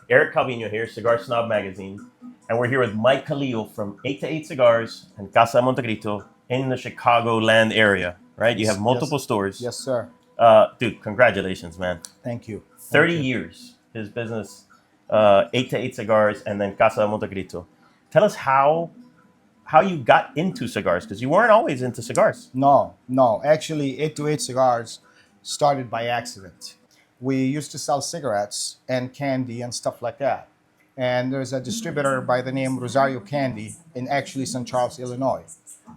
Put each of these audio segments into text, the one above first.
Eric Calvino here, Cigar Snob Magazine, and we're here with Mike Kahlil from 8 to 8 Cigars and Casa de Montecristo in the Chicagoland area, right? You have multiple stores. Yes, sir. Dude, congratulations, man. Thank you. 30 years, his business, 8 to 8 Cigars, and then Casa de Montecristo. Tell us how you got into cigars, because you weren't always into cigars. No. Actually, 8 to 8 Cigars started by accident. We used to sell cigarettes and candy and stuff like that. And there's a distributor by the name Rosario Candy in actually St. Charles, Illinois,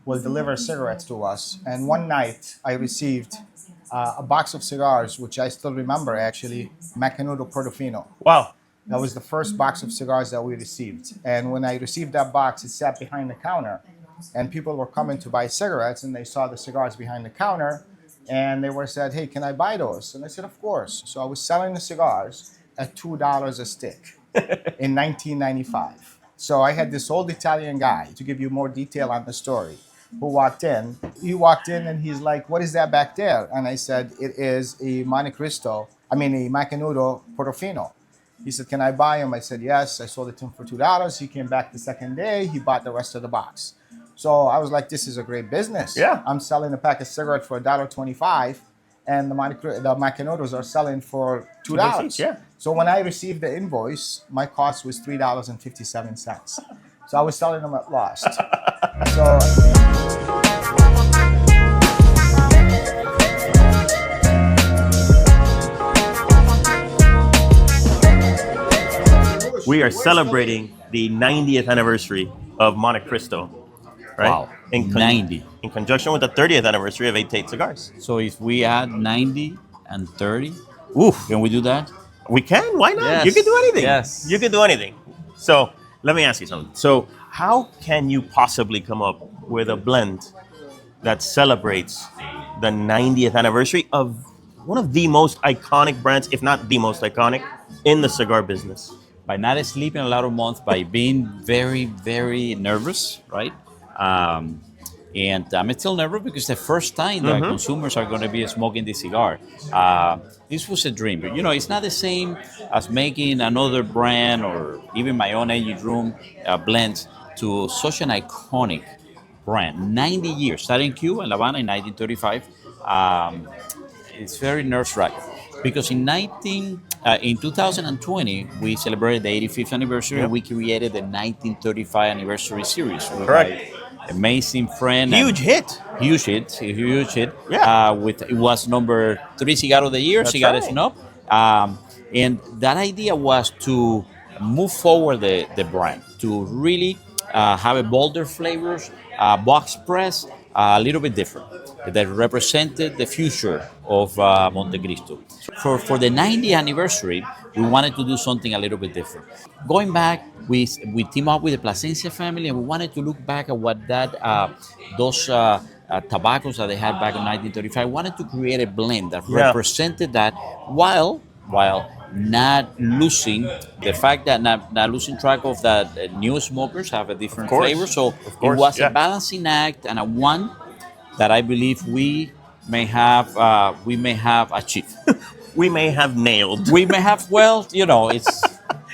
will deliver cigarettes to us. And one night I received a box of cigars, which I still remember actually, Macanudo Portofino. Wow. That was the first box of cigars that we received. And when I received that box, it sat behind the counter. And people were coming to buy cigarettes, and they saw the cigars behind the counter. And they were said, hey, can I buy those? And I said, of course. So I was selling the cigars at $2 a stick in 1995. So I had this old Italian guy, to give you more detail on the story, who walked in. He walked in and he's like, what is that back there? And I said, it is a Macanudo Portofino. He said, can I buy him? I said, yes. I sold it to him for $2. He came back the second day. He bought the rest of the box. So I was like, this is a great business. Yeah. I'm selling a pack of cigarettes for $1.25, and the Macanudos are selling for $2. Yeah. So when I received the invoice, my cost was $3.57. So I was selling them at loss. We are celebrating the 90th anniversary of Montecristo, right? Wow, 90. In conjunction with the 30th anniversary of 8 to 8 Cigars. So if we add 90 and 30, Oof. can we do that? We can, why not? Yes. You can do anything. Yes. You can do anything. So let me ask you something. So how can you possibly come up with a blend that celebrates the 90th anniversary of one of the most iconic brands, if not the most iconic, in the cigar business? By not sleeping a lot of months, by being very, very nervous, right? And I'm still nervous because the first time that consumers are going to be smoking this cigar. This was a dream. But, it's not the same as making another brand or even my own aged room blends to such an iconic brand. 90 years, starting in Cuba and Havana in 1935. It's very nerve-wracking because in 2020, we celebrated the 85th anniversary and we created the 1935 anniversary series. Correct. Amazing friend. Huge hit. Huge hit. Yeah. It was number 3 cigar of the year, That's Cigar right. Snob. And that idea was to move forward the brand, to really have a bolder flavors, box press, a little bit different, that represented the future of Montecristo. For the 90th anniversary, we wanted to do something a little bit different. Going back, we teamed up with the Plasencia family, and we wanted to look back at what those tobaccos that they had back in 1935. Wanted to create a blend that represented that while not losing the fact that not losing track of that new smokers have a different flavor. So it was a balancing act and a one that I believe we may have achieved. We may have nailed. We may have, it's...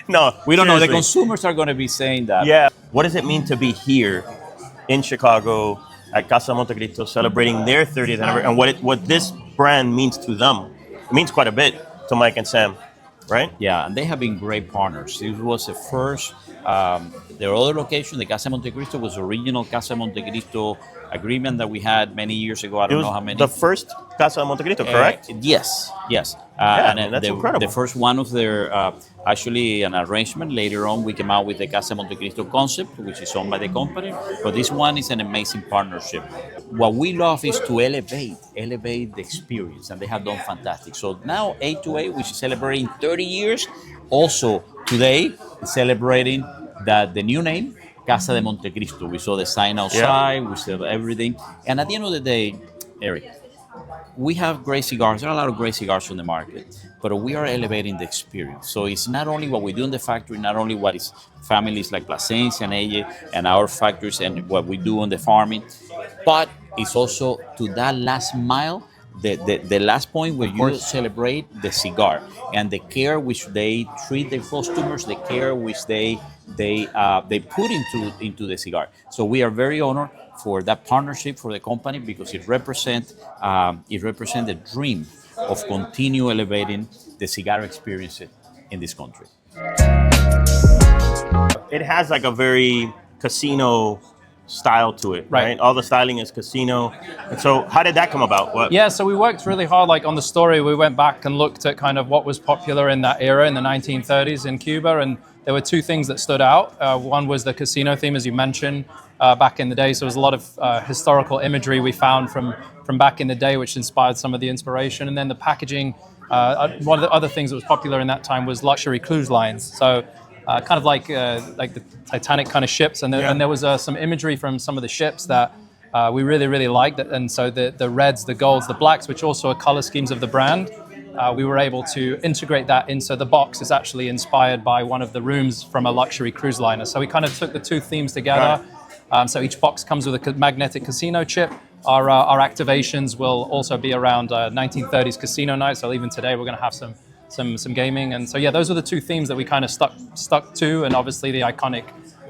No, we don't know. The seriously. consumers are going to be saying that. Yeah. What does it mean to be here in Chicago at Casa de Montecristo celebrating their 30th anniversary and what this brand means to them? It means quite a bit to Mike and Sam, right? Yeah, and they have been great partners. This was the first, their other location, the Casa de Montecristo, was original Casa de Montecristo agreement that we had many years ago. I don't know how many. The first Casa de Montecristo, correct? Yes. And that's incredible. The first one of their, actually an arrangement. Later on, we came out with the Casa de Montecristo concept, which is owned by the company. But this one is an amazing partnership. What we love is to elevate the experience, and they have done fantastic. So now 8 to 8, which is celebrating 30 years, also today celebrating the new name, Casa de Montecristo. We saw the sign outside, we saw everything. And at the end of the day, Eric, we have great cigars. There are a lot of great cigars on the market, but we are elevating the experience. So it's not only what we do in the factory, not only what is families like Plasencia and AJ and our factories and what we do on the farming, but it's also to that last mile the last point where you celebrate the cigar and the care which they treat their customers, the care which they put into the cigar. So we are very honored for that partnership for the company because it represents the dream of continue elevating the cigar experience in this country. It has like a very casino style to it, right? All the styling is casino. And so how did that come about? What? Yeah, so we worked really hard, like on the story, we went back and looked at kind of what was popular in that era in the 1930s in Cuba, and there were two things that stood out. One was the casino theme, as you mentioned, back in the day. So there was a lot of historical imagery we found from back in the day, which inspired some of the inspiration. And then the packaging, one of the other things that was popular in that time was luxury cruise lines. So kind of like the Titanic kind of ships, and there was some imagery from some of the ships that we really liked. And so the reds, the golds, the blacks, which also are color schemes of the brand, we were able to integrate that in. So the box is actually inspired by one of the rooms from a luxury cruise liner. So we kind of took the two themes together. So each box comes with a magnetic casino chip. Our activations will also be around 1930s casino nights. So even today we're going to have some gaming. And so yeah, those are the two themes that we kind of stuck to, and obviously the iconic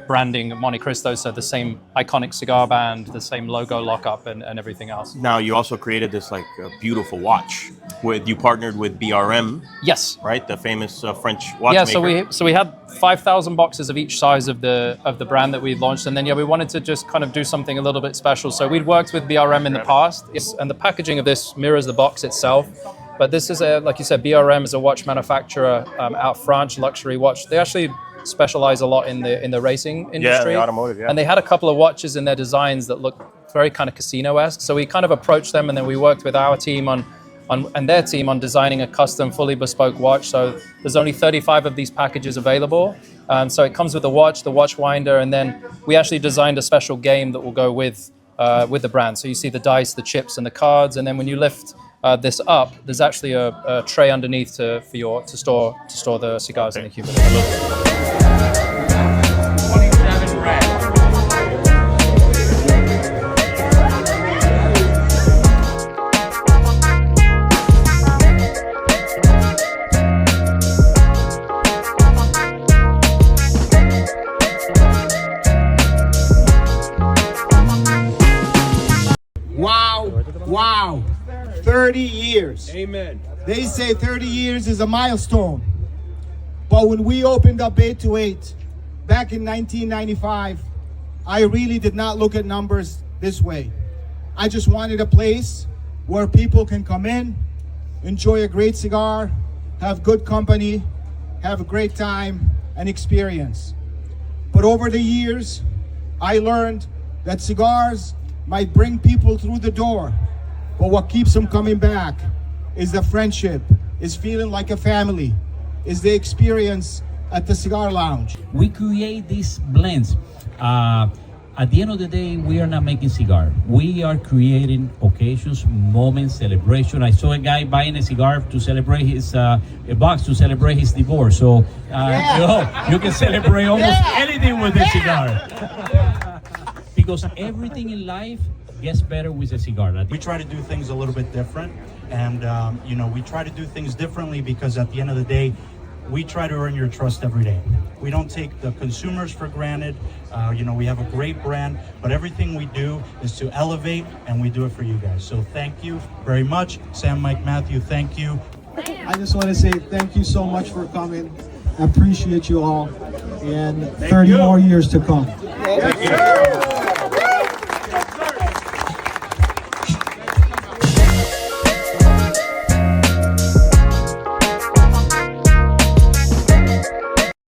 branding of Montecristo, so the same iconic cigar band, the same logo lockup, and everything else. Now you also created this like beautiful watch. You partnered with BRM. Yes. Right, the famous French watchmaker. Yeah, so we had 5,000 boxes of each size of the brand that we launched, and then we wanted to just kind of do something a little bit special. So we'd worked with BRM in the past, and the packaging of this mirrors the box itself. But this is like you said, BRM is a watch manufacturer out French, luxury watch. They actually specialize a lot in the racing industry. Yeah, the automotive, yeah. And they had a couple of watches in their designs that look very kind of casino-esque. So we kind of approached them, and then we worked with our team and their team on designing a custom, fully bespoke watch. So there's only 35 of these packages available. So it comes with the watch winder, and then we actually designed a special game that will go with the brand. So you see the dice, the chips, and the cards, and then when you lift this up, there's actually a tray underneath to store the cigars in the humidor. Wow. 30 years. Amen. They say 30 years is a milestone. But when we opened up 828 back in 1995, I really did not look at numbers this way. I just wanted a place where people can come in, enjoy a great cigar, have good company, have a great time and experience. But over the years, I learned that cigars might bring people through the door, but what keeps them coming back is the friendship, is feeling like a family, is the experience at the cigar lounge. We create these blends. At the end of the day, we are not making cigar. We are creating occasions, moments, celebration. I saw a guy buying a cigar to celebrate his, a box to celebrate his divorce. So, you can celebrate almost anything with a cigar. Because everything in life gets better with a cigar. We try to do things a little bit different, and we try to do things differently because at the end of the day, we try to earn your trust every day. We don't take the consumers for granted. We have a great brand, but everything we do is to elevate, and we do it for you guys. So thank you very much. Sam, Mike, Matthew, thank you. I just want to say thank you so much for coming. I appreciate you all, and 30 more years to come. Thank you.